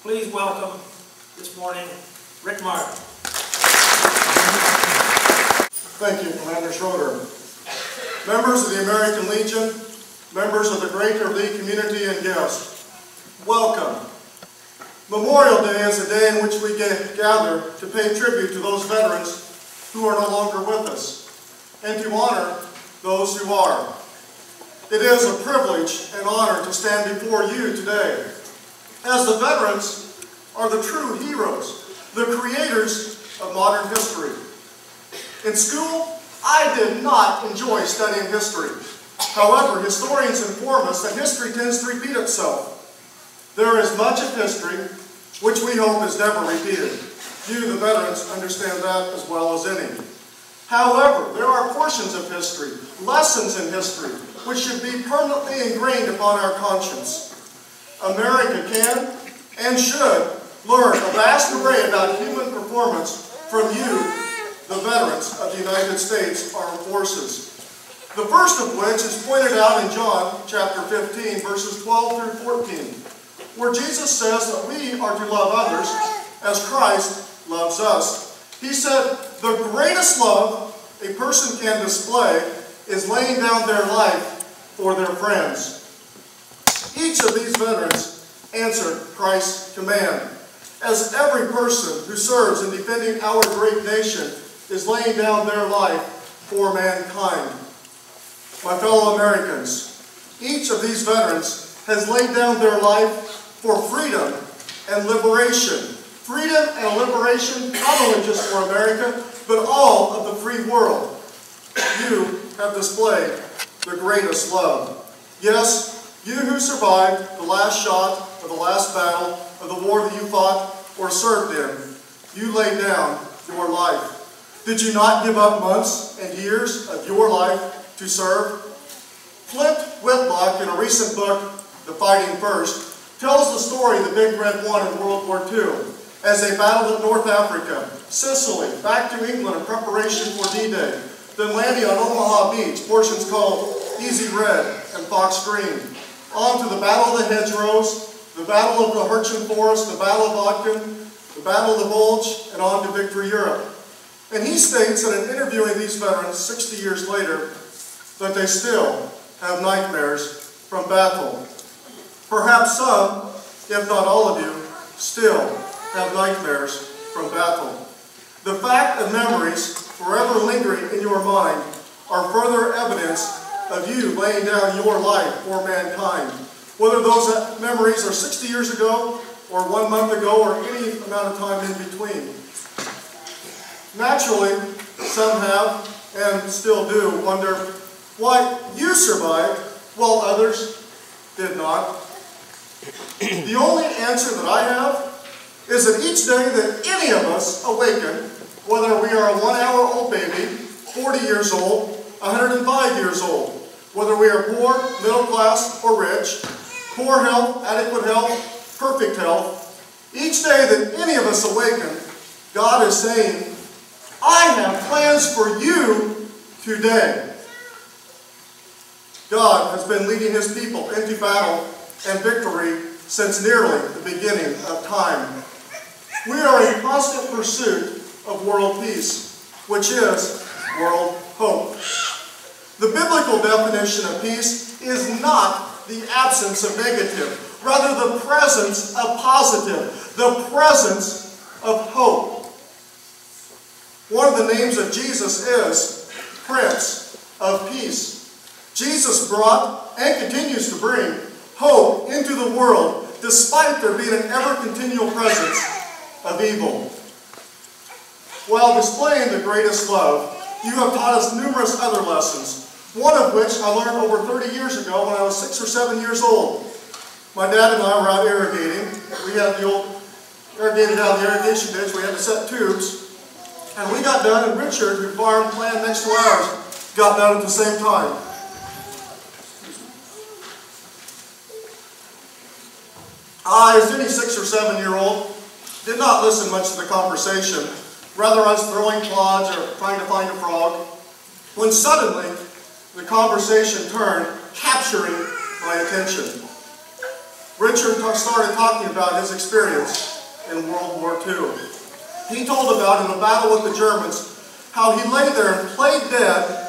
Please welcome this morning Rick Meyer. Thank you, Commander Schroeder. Members of the American Legion, members of the Greater Lee community and guests, welcome. Memorial Day is a day in which we gather to pay tribute to those veterans who are no longer with us, and to honor those who are. It is a privilege and honor to stand before you today, as the veterans are the true heroes, the creators of modern history. In school, I did not enjoy studying history. However, historians inform us that history tends to repeat itself. There is much of history which we hope is never repeated. You, the veterans, understand that as well as any. However, there are portions of history, lessons in history, which should be permanently ingrained upon our conscience. America can and should learn a vast array about human performance from you, the veterans of the United States Armed Forces. The first of which is pointed out in John chapter 15, verses 12 through 14, where Jesus says that we are to love others as Christ loves us. He said, the greatest love a person can display is laying down their life for their friends. Each of these veterans answered Christ's command, as every person who serves in defending our great nation is laying down their life for mankind. My fellow Americans, each of these veterans has laid down their life for freedom and liberation. Freedom and liberation, not only just for America, but all of the free world. You have displayed the greatest love. Yes, you who survived the last shot of the last battle of the war that you fought or served in, you laid down your life. Did you not give up months and years of your life to serve? Flint Whitlock, in a recent book, The Fighting First, tells the story the Big Red won in World War II as they battled in North Africa, Sicily, back to England in preparation for D-Day, then landing on Omaha Beach, portions called Easy Red and Fox Green, on to the Battle of the Hedgerows, the Battle of the Hurtgen Forest, the Battle of Ogden, the Battle of the Bulge, and on to Victory Europe. And he states that in interviewing these veterans 60 years later, that they still have nightmares from battle. Perhaps some, if not all of you, still have nightmares from battle. The fact of memories forever lingering in your mind are further evidence of you laying down your life for mankind. Whether those memories are 60 years ago, or 1 month ago, or any amount of time in between. Naturally, some have, and still do, wonder why you survived while others did not. The only answer that I have is that each day that any of us awaken, whether we are a 1-hour-old baby, 40 years old, 105 years old, whether we are poor, middle class, or rich, poor health, adequate health, perfect health, each day that any of us awaken, God is saying, I have plans for you today. God has been leading His people into battle and victory since nearly the beginning of time. We are in constant pursuit of world peace, which is world hope. The biblical definition of peace is not the absence of negative, rather the presence of positive, the presence of hope. One of the names of Jesus is Prince of Peace. Jesus brought and continues to bring hope into the world despite there being an ever-continual presence of evil. While displaying the greatest love, you have taught us numerous other lessons, one of which I learned over 30 years ago when I was 6 or 7 years old. My dad and I were out irrigating. We had the old irrigated out of the irrigation ditch. We had to set tubes. And we got done, and Richard, who farmed land next to ours, got done at the same time. I, as any 6 or 7-year-old, did not listen much to the conversation. Rather, I was throwing clods or trying to find a frog, when suddenly the conversation turned, capturing my attention. Richard started talking about his experience in World War II. He told about in the battle with the Germans how he lay there and played dead